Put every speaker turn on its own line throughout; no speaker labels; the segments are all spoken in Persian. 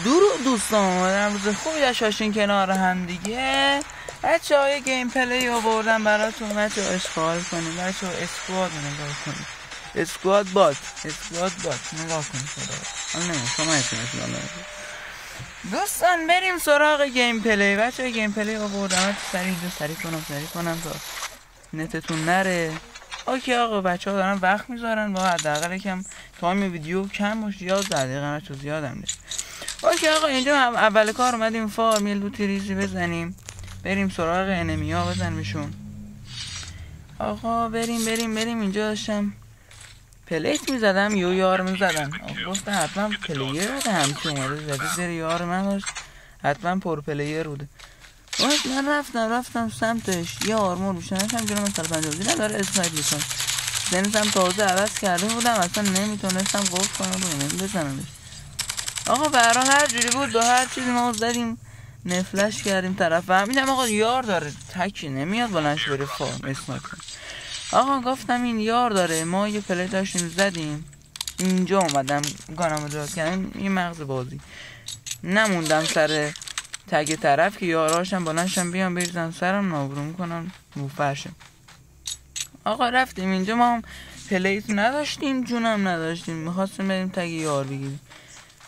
درود دوستان، امروز خوبی داشتین کنار هم دیگه. بچه های گیم پلی آوردم براتون. بچه ها اشغال کنیم، بچه ها اسکواد نگاه کنیم، اسکواد بات نگاه کنیم. شما دوستان بریم سراغ گیم پلی. بچه های گیم پلی آوردم، سریع کنم تا نتتون نره. اوکی آقا، بچه ها دارن وقت میذارن با حداقل یکم تایم ویدیو کم باشه، 11 دقیقه تو زیادم نیست. اوکی آقا، اینجا هم اول کار اومدیم فارم یه لوتی ریزی بزنیم، بریم سراغ انمی ها بزنیمشون. آقا بریم اینجا داشتم پلیت میزدم یا یار میزدن. آقا گفتم حتما پلیر بوده، همچی اومده زده زیر یار من داشت، حتما پر پلیر بوده. من رفتم سمتش، یه آرمور میشنشم جلو من 150 نداره اسنایپ میکنم. سنسم تازه عوض کرده بودم، اصلا نمیتونستم قفل کنم رو بزنمش. آقا برای هر جوری بود با هر چیزی ما زدیم، نفلش کردیم طرف. فهمیدم آقا یار داره، تکی نمیاد بلنش بره فارم اسنایپ. آقا گفتم این یار داره، ما یه پلی داشتیم زدیم. اینجا اومدم گانم درست کردم، یه مغز بازی نموندم سر تگ طرف که یاراشم بلنشم بیان بریزن سرم نابرو میکنم رو فرشم. آقا رفتیم اینجا، ما هم پلیت نداشتیم، جونم نداشتیم، میخواستیم بریم تگ یار بگیریم.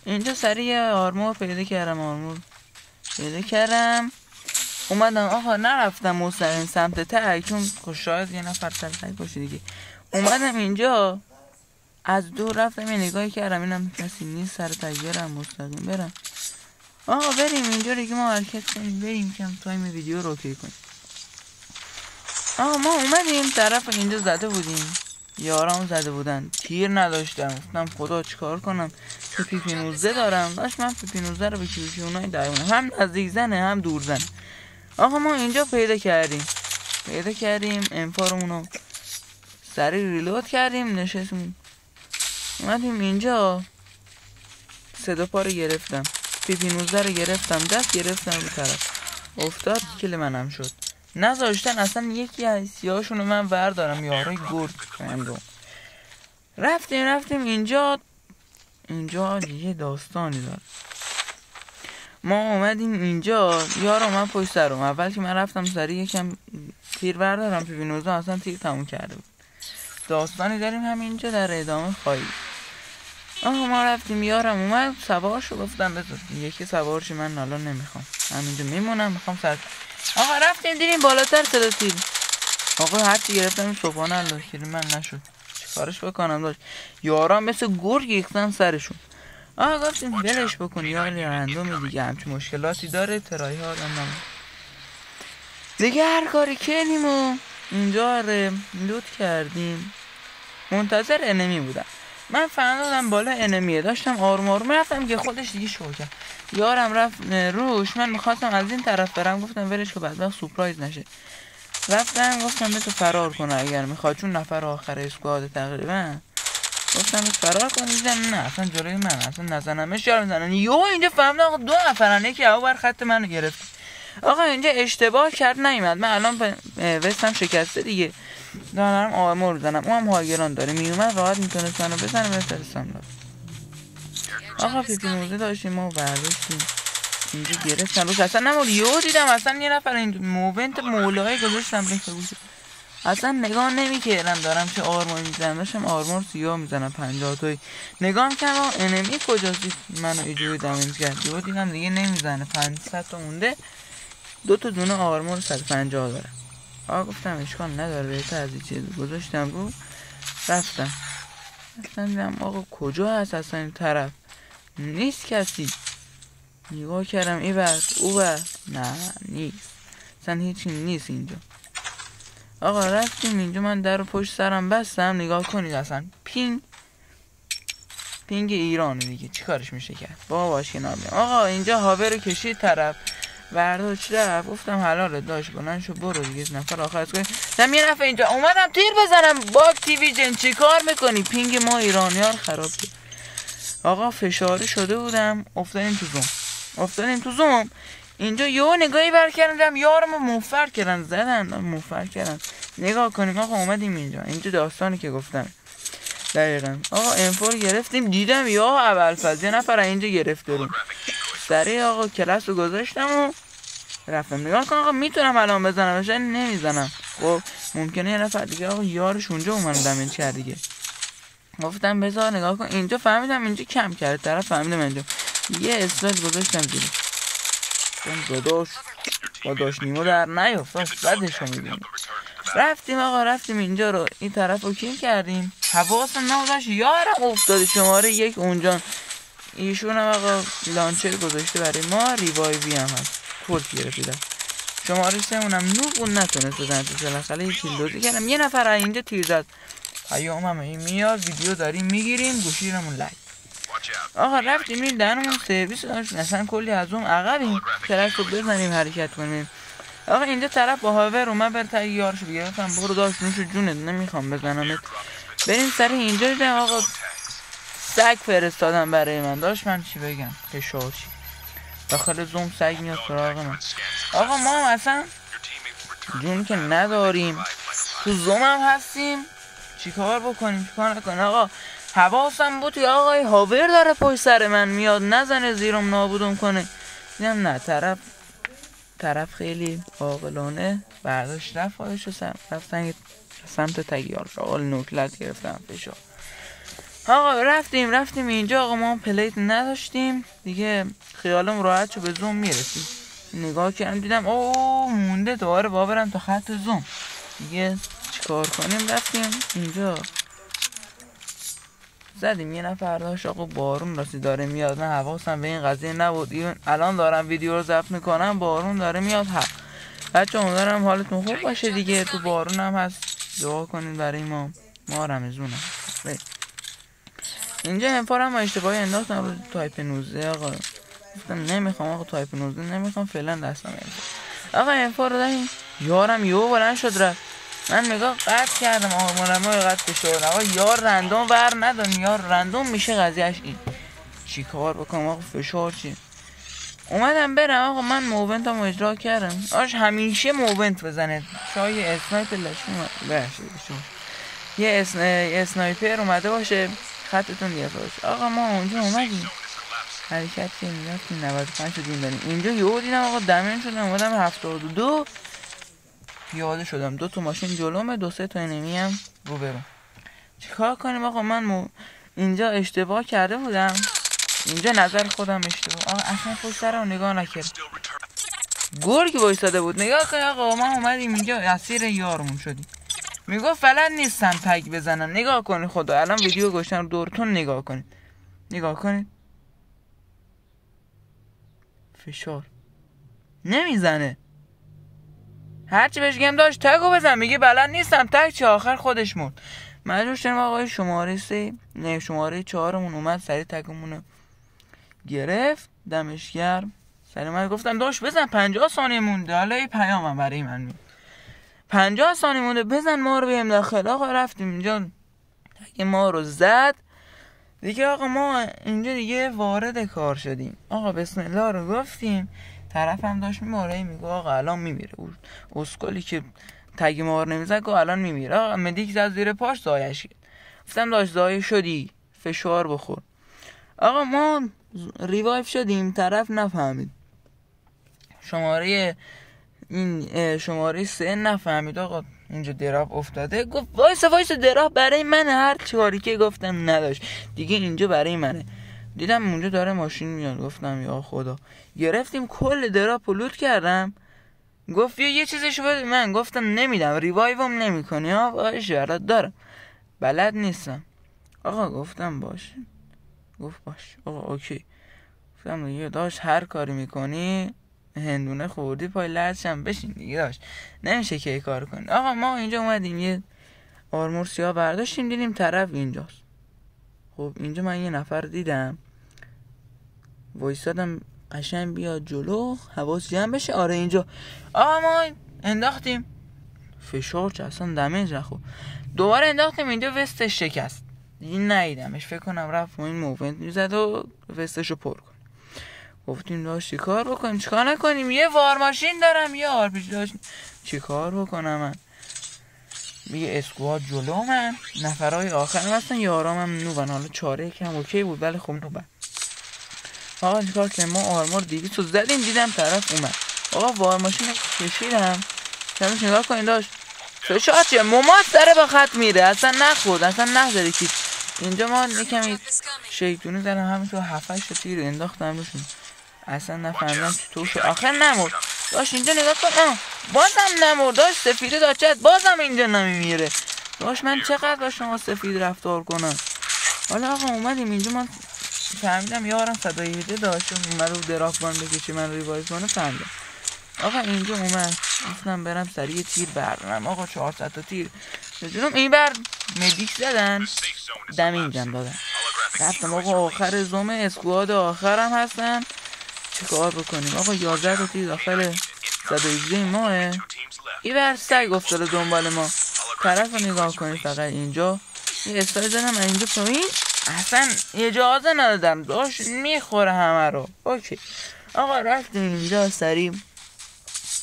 اینجا سریع آرمور پیدا کردم اومدم. آقا نرفتم مستقیم سمت تگ، چون شاید یه نفر سر تگ باشه دیگه. اومدم اینجا از دور رفتم یه نگاهی کردم، اینم کسی نیست سر تگ، برم مستقیم برم. آقا بریم اینجا دیگه، ما حرکت کنیم بریم کم تایم ویدیو رو اوکی کنیم. آقا ما اومدیم طرف اینجا زده بودیم، یارام زده بودن، تیر نداشتم. گفتم خدا چیکار کنم که پیپی 19 دارم، داشت من پیپی 19 رو به کیوشی اونای درمونه، هم نزدیک زنه هم دور زنه. آقا ما اینجا پیدا کردیم انفارمونو سریع ریلود کردیم، نشستیم اومدیم اینجا. صدا پا رو گرفتم، پیپی 19 رو گرفتم، دست گرفتم رو طرف افتاد، کل منم شد. نذاشتن اصلا یکی از سیاهاشون رو من بردارم، یارای گرد کندم. رفتیم اینجا یه داستانی داره. ما اومدیم اینجا، یار اومد پشت سرم. اول که من رفتم سریع یکم تیر بردارم، پیپی 19 اصلا تیر تموم کرده بود. داستانی داریم همینجا در ادامه خواهی. آقا ما رفتیم، یارم اومد سوارشو، گفتم بذار یکی سوارشی، من الان نمیخوام همینجا میمونم، میخوام سر. آقا رفتیم دیدیم بالاتر صدا تیر. آقا هرچی گرفتم صبحانه الله کردیم من نشد، چیکارش بکنم داشت یارم مثل گرگ ریختن سرشون. آقا گفتیم ولش بکن، یار رندومی دیگه، همچین مشکلاتی داره، ترایی ها آدم دیگه. هر کاری کردیم و اینجا لوت کردیم، منتظر انمی بودم. من فهمیدم بالا انمیه، داشتم آروم رفتم که خودش دیگه شو کرد، یارم رفت روش. من میخواستم از این طرف برم، گفتم ولش که بدبخت سورپرایز نشه. رفتم گفتم بذار فرار کنه اگر میخواد، چون نفر آخر اسکواد تقریبا. گفتم فرار کنه، دیدم نه اصلا جلوی من اصلا نزنمش، یار میزنن. اینجا فهمیدم دو نفرن، یکی اون بر خط منو گرفت. آقا اینجا اشتباه کرد نیومد، من الان وستم شکسته دیگه، دارم آرمور میزنم، اونم هایگران داره میومد راحت میتونست منو بزنه بفرستم داد. آقا پیپی 19 داشتیم ما برداشتیم اینجا گرفتم روش، اصلا نمور یهو دیدم اصلا یه نفر این موونت مولای گذاشتم بین خبوشه، اصلا نگاه نمیکردم دارم چه آرمور میزنم، داشتم آرمور سیاه میزنم 50 تایی. نگاه کردم انمی کجاست، منو اینجوری دمیج کرد. یهو دیدم دیگه نمیزنه، 500 تا مونده، 2 تا دونه آرمور 150 داره. آقا گفتم اشکال نداره، بهتر از این چیز گذاشتم رو رفتم. اصلا دیدم آقا کجا هست اصلا این طرف، نیست کسی. نگاه کردم ایور اوور، نه نیست اصلا، هیچی نیست اینجا. آقا رفتیم اینجا، من در پشت سرم بستم. نگاه کنید اصلا پینگ ایرانه دیگه، چی کارش میشه کرد باش کنار بیام. آقا اینجا هاور رو کشید طرف، برداشت رفت. گفتم حلاله داشت بلند شو برو دیگه، نفر آخر از کنی. یه نفر اینجا اومدم تیر بزنم، باگ تیوی جن چی کار میکنی، پینگ ما ایرانیار خراب شد. آقا فشاری شده بودم، افتادیم تو زوم. اینجا یه نگاهی برکردم، یارمو موفر کردن. نگاه کنیم آقا اومدیم اینجا داستانی که گفتم. دقیقا. آقا انفور گرفتیم، دیدم یا ابوالفضل یه نفر اینجا گرفت داریم. سریع آقا کلاس رو گذاشتم و رفتم. نگاه کن آقا میتونم الان بزنم بشه نمیزنم. خب ممکنه یه نفر دیگه آقا یارش اونجا اومد دمین کرد دیگه. گفتم بذار نگاه کن اینجا، فهمیدم اینجا کم کرد طرف، فهمیدم اینجا یه اسلاید گذاشتم زیرش. با داشت نیمو در نیافت بعدش رو میبینیم. رفتیم اینجا رو این طرف رو کیل کردیم. حواسم نبودش یارم افتاده شماره 1 اونجا. ایشون هم آقا لانچر گذاشته برای ما، ریوایوی هم هست کل گرفتیدم. شماره 3 اونم نوب نتونست بزنه تو سلخله یه کیل دوزی کردم. یه نفر اینجا تیر زد. پیام هم این میاد ویدیو داریم میگیریم گوشیرمون لایک. آقا رفتیم این دهنمون سرویس داشت، اصلا کلی از اون عقبیم کلاس رو بزنیم حرکت کنیم. آقا اینجا طرف با هاور اومد بر تیارش بگرفتم، برو داشت نوش جونت نمیخوام بزنمت. بریم سر اینجا دیدم آقا سگ فرستادم برای من. داشت من چی بگم فشار چی داخل زوم سگ میاد سراغ من. آقا ما هم اصلا جون که نداریم، تو زوم هم هستیم، چیکار بکنیم چیکار نکنیم. آقا حواسم بود که آقای هاور داره پشت سر من میاد نزنه زیرم نابودم کنه. دیدم نه طرف خیلی عاقلانه برداشت رفت خودشو رفتن سمت تگیار شغال نوکلت گرفتم فشار. آقا رفتیم اینجا. آقا ما پلیت نداشتیم دیگه، خیالم راحت شو به زوم میرسیم. نگاه کردم دیدم اوه مونده دوباره بابرم تا خط زوم دیگه چیکار کنیم. رفتیم اینجا زدیم یه نفر داشت. آقا بارون راستی داره میاد، من حواسم به این قضیه نبود. الان دارم ویدیو رو ضبط میکنم بارون داره میاد. بچه امیدوارم حالتون خوب باشه دیگه. تو بارون هم هست دعا کنین برای ما رمزونم. اینجا انفارم ما اشتباهی انداختم رو تایپ 19. آقا گفتم نمیخوام آقا تایپ 19 نمیخوام فعلا دستم آقا انفار رو دهیم. یارم یهو بلند شد رفت. من نگاه قطع کردم آرمانمو قطع شد. آقا یار رندوم ور ندارم، یار رندوم میشه قضیهش این. چی کار بکنم آقا فشار چی اومدم برم. آقا من موونتم اجرا کردم. آش همیشه موونت بزنه شاید اسنایپر لشون یه اسنایپر اومده باشه خطتون دیگه باشه. آقا ما اونجا اومدیم حرکت که میرفتیم 95 شدیم داریم. اینجا یهو دیدم آقا دمین شدم اومدم 72 پیاده شدم. 2 تا ماشین جلومه 2-3 تا انمی هم رو برم. چیکار کنیم آقا من اینجا اشتباه کرده بودم. اینجا نظر خودم اشتباه. آقا اصلا پشت سر رو نگاه نکرد. گرگ وایساده بود. نگاه کن آقا ما اومدیم اینجا اسیر یارمون شدیم. میگفت فلان نیستم تگ بزنم. نگاه کنید خدا الان ویدیو گوشتم دورتون نگاه کنید فشار نمیزنه. هرچی بهش گم داشت تگو بزن میگه بلد نیستم تگ چه. آخر خودش مرد. مجبور شدیم آقای شماره 3 نه شماره 4 مون اومد سری تگمونو گرفت. دمش گرم. سری من گفتم داش بزن 50 ثانیه مونده. حالا یه پیامم برای من میاد 50 ثانیه مونده بزن ما رو بریم داخل. آقا رفتیم اینجا تگ ما رو زد دیگه. آقا ما اینجا دیگه وارد کار شدیم. آقا بسم الله رو گفتیم. طرف هم داشت میماره میگه آقا الان میمیره. اسکلی که تگ ما رو نمیزد گفت الان میمیره. آقا مدیک زد زیر پاش زایش کرد. گفتم داشت زایه شدی فشار بخور. آقا ما ریوایف شدیم طرف نفهمید شماره این شماره 3 نفهمید. آقا اینجا دراپ افتاده. گفت وایس دراپ برای منه. هر چیکاری که گفتم نداشت دیگه اینجا برای منه. دیدم اونجا داره ماشین میاد. گفتم یا خدا. گرفتیم کل دراپ لوت کردم. گفت یه چیزشو بده. من گفتم نمیدم ریوایوم نمیکنی. ها باشه برات دارم بلد نیستم. آقا گفتم باشه. گفت باشه آقا اوکی. گفتم دیگه داشت هر کاری میکنی هندونه خوردی پای لرچم بشین دیگه داشت نمیشه که کار کنی. آقا ما اینجا اومدیم یه آرمور سیاه برداشتیم دیدیم طرف اینجاست. خب اینجا من یه نفر دیدم وایسادم قشنگ بیاد جلو حواس جمع بشه. آره اینجا. آقا ما انداختیم فشار چه اصلا دمیج نخورد. دوباره انداختیم اینجا وستش شکست دیگه نیدمش. فکر کنم رفت این موومنت میزد و وستشو پر کن. گفتیم داشت چیکار بکنیم چیکار نکنیم. یه وار ماشین دارم یه آرپیجی داشت چیکار بکنم من. یه اسکواد جلو من، نفرهای آخر هستن، یارام هم نوبن. حالا چاره کم اوکی بود ولی خب نوبن. آقا چیکار که ما آرمار 200 رو زدیم، دیدم طرف اومد. آقا وارماشین کشیدم، چندش نگاه کنین داشت فشار چیه موماس داره با خط میره، اصلا نخورد، اصلا نذاری که اینجا ما یکمی شیطونی زدم همینطور 7-8 تیر انداختم روشون، اصلا نفهمیدم چطور شد آخر نمورد. داشت اینجا نگاه کن بازم نمورد، داشت سفیده داشت بازم اینجا نمیمیره. داشت من چقدر با شما سفید رفتار کنم. حالا آقا اومدیم اینجا، من فهمیدم یارم 117 داشت اومد رو دراپان بکشی من رو ریوایز کنه. فهمیدم آقا اینجا اومد، گفتم برم سریع تیر بردارم. آقا 400 تا تیر جونم این بر مدیک زدن، دم اینجام دادن. رفتم آقا آخر زوم اسکواد آخرم هستن، چه کار بکنیم آقا. 11 تا تیر داخل 117 ماه. این بر سگ افتاده دنبال ما. طرف رو نگاه کنید فقط اینجا یه استایل زدم اینجا پایین، اصلا اجازه ندادم، داشت میخوره همه رو. اوکی آقا رفتیم اینجا سریع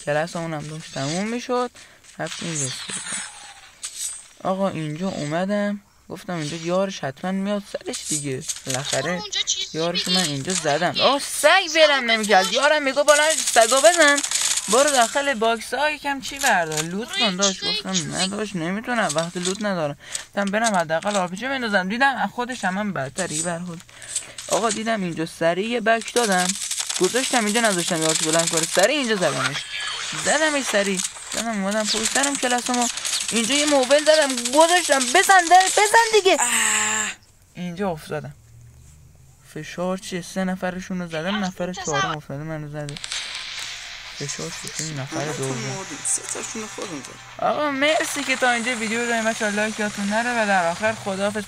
کلاس همونم داشت تموم میشد، رفتیم اینجا آقا اینجا اومدم گفتم اینجا یارش حتما میاد سرش دیگه، بالاخره یارش من اینجا زدم. آقا سگ برم نمیکرد، یارم میگو بالا سگو بزن برو داخل باکس ها یکم چی بردار لوت کن. داشت گفتم نه داشت نمیتونم وقتی لوت ندارم، گفتم برم حداقل آرپیجی بندازم. دیدم خودش هم بدتری برخورد. آقا دیدم اینجا سریع یه بک دادم گذاشتم اینجا، نذاشتم یارش بلند کنه، سریع اینجا زدمش سریع زدم اومدم پشت سرم کلاسمو اینجا یه موبایل زدم گذاشتم بزن دیگه. اینجا افتادم فشار چیه 3 نفرشون رو زدم، نفر 4م افتاده منو زده. فشار شدیم نفر دوم. آقا مرسی که تا اینجا ویدیو رو داریم بچه‌ها، لایک یادتون نره و در آخر خداحافظ.